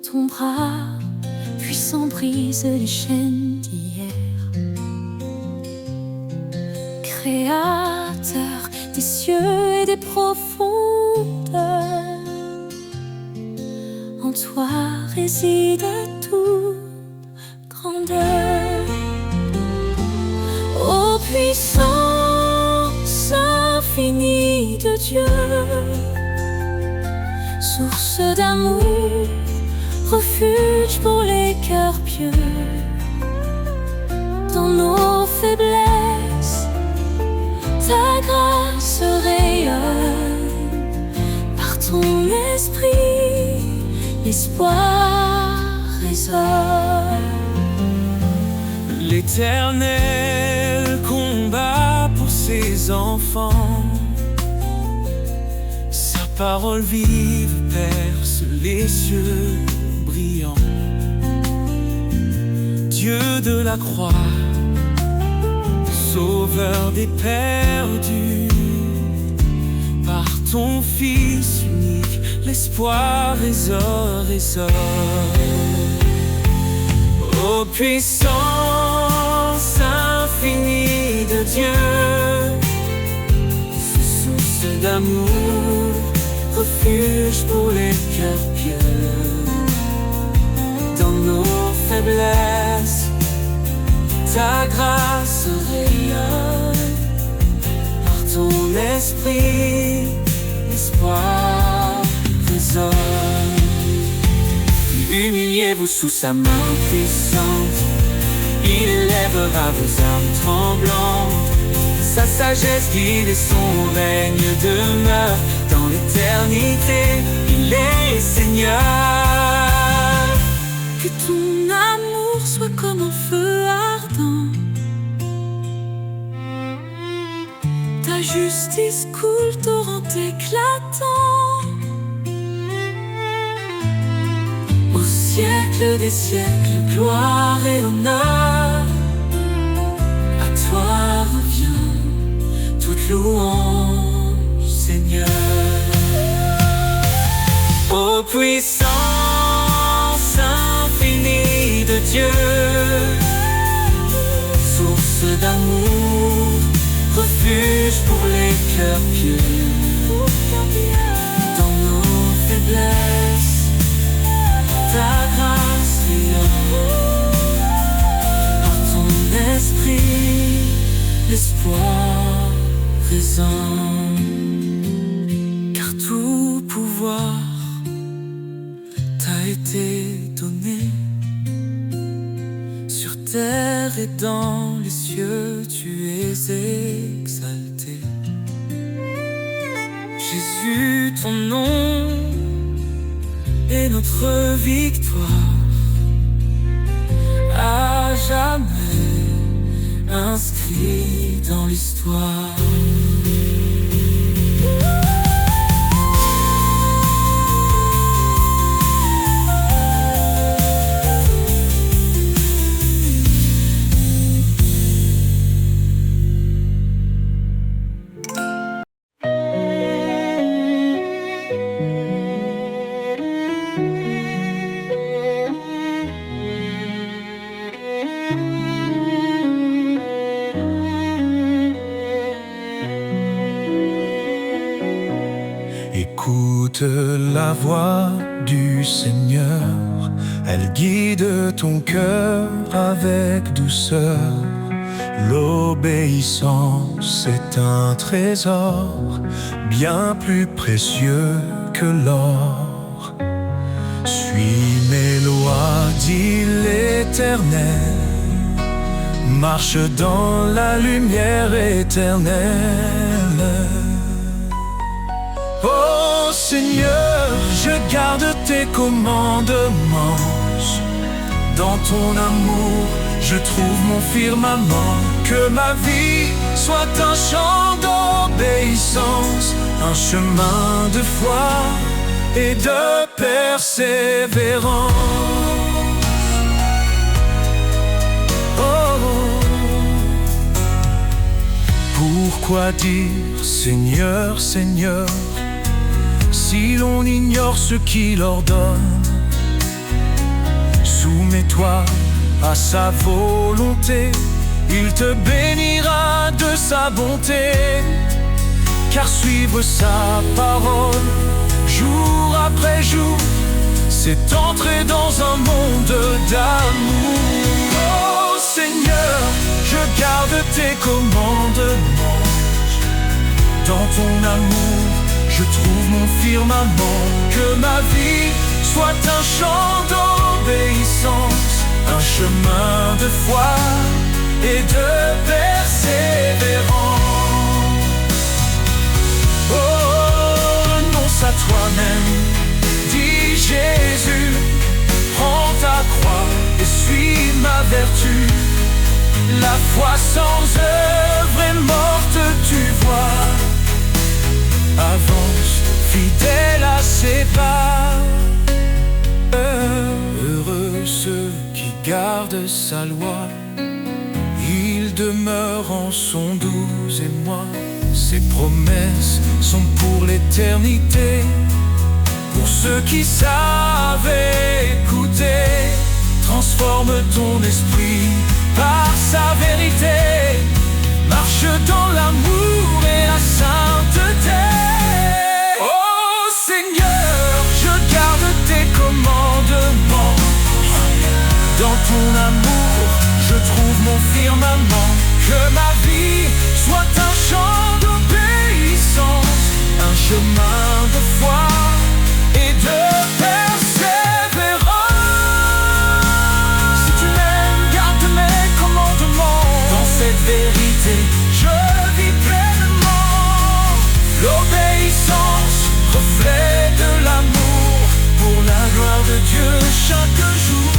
Ton bras puissant brise les chaînes d'hier. Créateur des cieux et des profondeurs, en toi réside toute grandeur. Ô puissance infinie de Dieu, source d'amour, refuge pour les cœurs pieux. Dans nos faiblesses, ta grâce rayonne. Par ton esprit, l'espoir résonne. L'Éternel combat pour ses enfants. Sa parole vive perce les cieux brillants. Dieu de la croix, sauveur des perdus, par ton Fils unique, l'espoir résonne. Ô puissance infinie de Dieu, source d'amour, refuge pour les cœurs pieux. Dans nos faiblesses, ta grâce rayonne. Par ton esprit, l'espoir résonne. Humiliez-vous sous sa main puissante, il élèvera vos âmes tremblantes. Sa sagesse guide et son règne demeure. Dans l'éternité, il est Seigneur. Que ton amour soit comme un feu ardent. Ta justice coule, torrent éclatant. Au siècle des siècles, gloire et honneur. À toi revient toute louange, Seigneur. Ô puissance infinie de Dieu, Source d'amour, refuge pour les cœurs pieux. dans nos faiblesses, Ta grâce rayonne. par ton esprit, L'espoir résonne. Car tout pouvoir t'a été donné. Sur terre et dans les cieux, tu es exalté. Jésus, ton nom est notre victoire. À jamais inscrit dans l'histoire. la voix du Seigneur, elle guide ton cœur avec douceur. L'obéissance est un trésor bien plus précieux que l'or. Suis mes lois, dit l'Éternel, marche dans la lumière éternelle. Ô Seigneur, je garde tes commandements. Dans ton amour, je trouve mon firmament. Que ma vie soit un chant d'obéissance, un chemin de foi et de persévérance. Oh. Pourquoi dire Seigneur, Seigneur, si l'on ignore ce qu'il ordonne? Soumets-toi à sa volonté, il te bénira de sa bonté. Car suivre sa parole, jour après jour, c'est entrer dans un monde d'amour. Oh Seigneur, je garde tes commandements. Dans ton amour, je trouve mon firmament. Que ma vie soit un chant d'obéissance, un chemin de foi et de persévérance. Oh, renonce à toi-même, dit Jésus, prends ta croix et suis ma vertu. La foi sans œuvre est morte, tu vois. Avance, fidèle à ses pas. Heureux ceux qui gardent sa loi, il demeure en son doux émoi. Ses promesses sont pour l'éternité, pour ceux qui savent écouter. Transforme ton esprit par sa vérité, marche dans l'amour et la sainteté. Oh Seigneur, je garde tes commandements. Dans ton amour, je trouve mon firmament. Que ma vie soit un chant d'obéissance, un chemin de foi et de persévérance. Si tu m'aimes, garde mes commandements. Dans cette vérité, je vis pleinement. L'obéissance, reflet de l'amour, pour la gloire de Dieu chaque jour.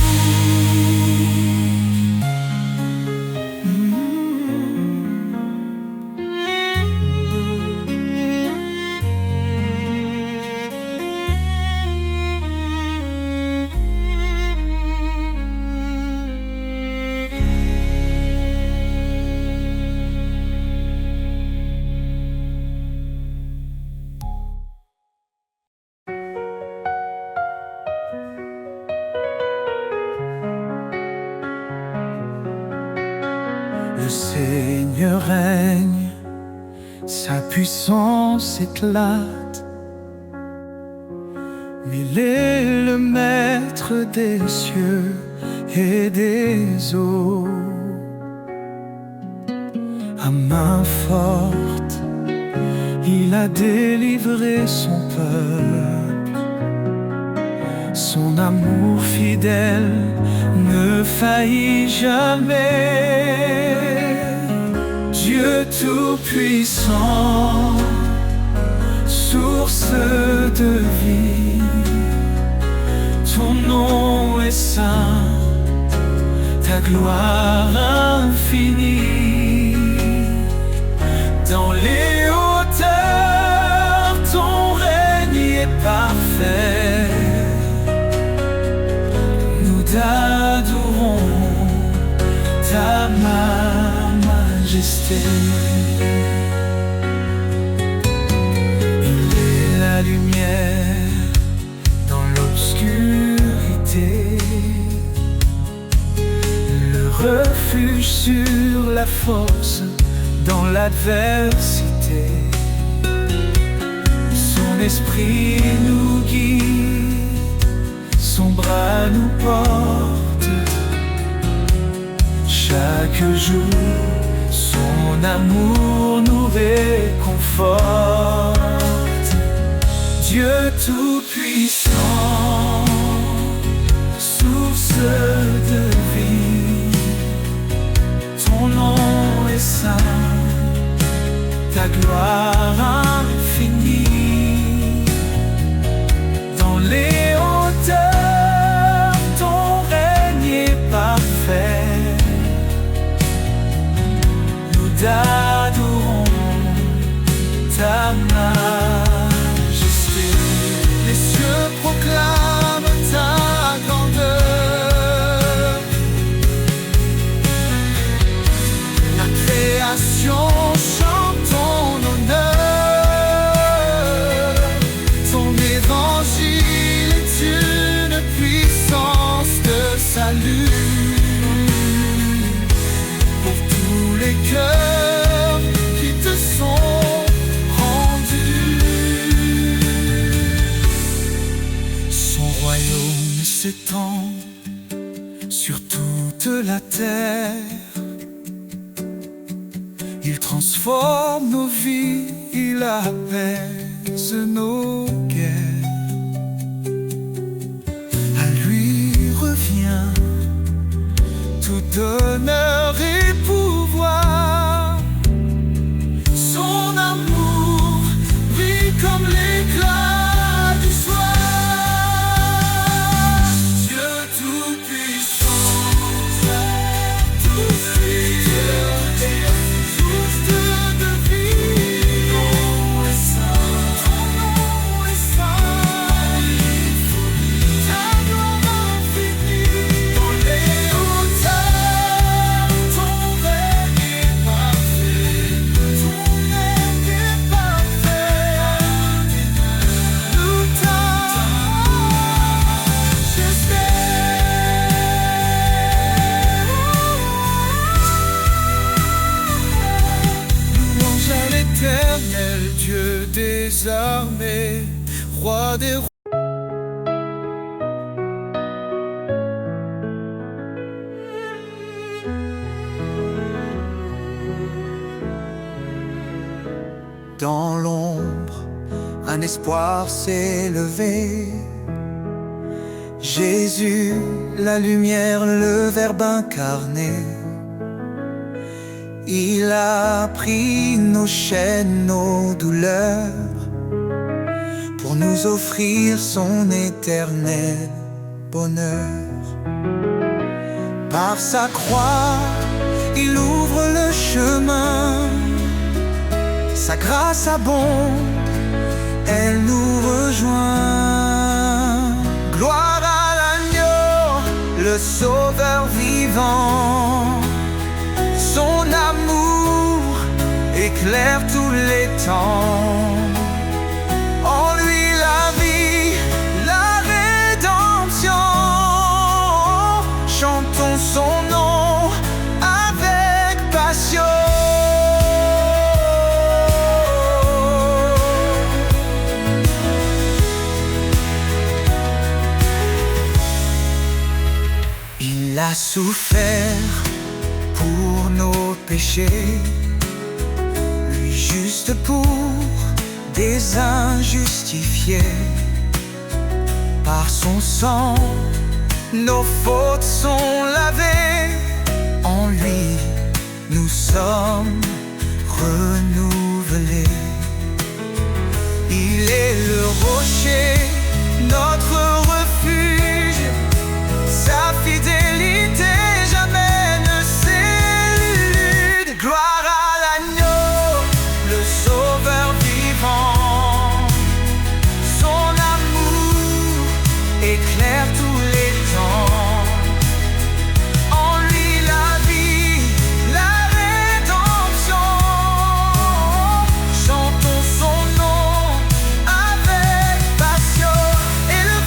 Le Seigneur règne, sa puissance éclate. Il est le maître des cieux et des eaux. À main forte, il a délivré son peuple. Son amour fidèle ne faillit jamais. Dieu tout-puissant, source de vie, ton nom est saint, ta gloire infinie. Dans les hauteurs, ton règne est parfait. Nous t'adorons, ta majesté. Il est la lumière dans l'obscurité, le refuge sur la force dans l'adversité. Son esprit nous guide, son bras nous porte. Chaque jour, son amour nous réconforte. Dieu tout-puissant, source de vie, ton nom est saint, ta gloire infinie. Dans les hauteurs, ton règne est parfait. Nous t'adorons, ta majesté. Les cieux proclament ta grandeur. La création chante ton honneur. Ton évangile est une puissance de salut pour tous les cœurs qui te sont rendus. Son royaume s'étend sur toute la terre. Il transforme nos vies, il apaise nos guerres. À lui revient tout honneur et pouvoir. Son amour brille comme l'éclat du soir. Dieu tout-puissant, tout fidèle, source de vie. Ton nom est saint, ton nom est saint. Ta gloire infinie. Dans les hauteurs, ton règne est parfait. Ton règne est parfait. Nous louange à l'Éternel, Dieu des armées, roi des rois. Dans l'ombre, un espoir s'est levé. Jésus, la lumière, le Verbe incarné. Il a pris nos chaînes, nos douleurs, pour nous offrir son éternel bonheur. Par sa croix, il ouvre le chemin. Sa grâce abonde, elle nous rejoint. Gloire à l'agneau, le sauveur vivant. Son amour éclaire tous les temps. En lui la vie, la rédemption. Chantons son nom avec passion. Il a souffert pour nos péchés, lui juste pour des injustifiés. Par son sang, nos fautes sont lavées. En lui, nous sommes renouvelés. Il est le rocher, notre refuge. Sa fidélité jamais ne s'élude. Gloire à l'agneau, le sauveur vivant. Son amour éclaire tous les temps. En lui la vie, la rédemption. Chantons son nom avec passion. Et le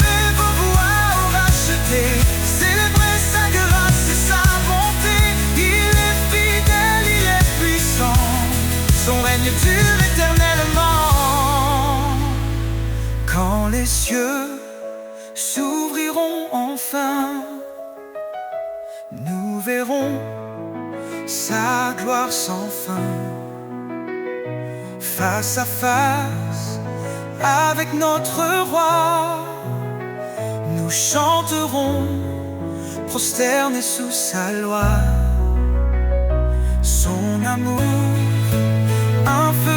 verrons sa gloire sans fin. Face à face avec notre roi, nous chanterons prosternés sous sa loi. Son amour, un feu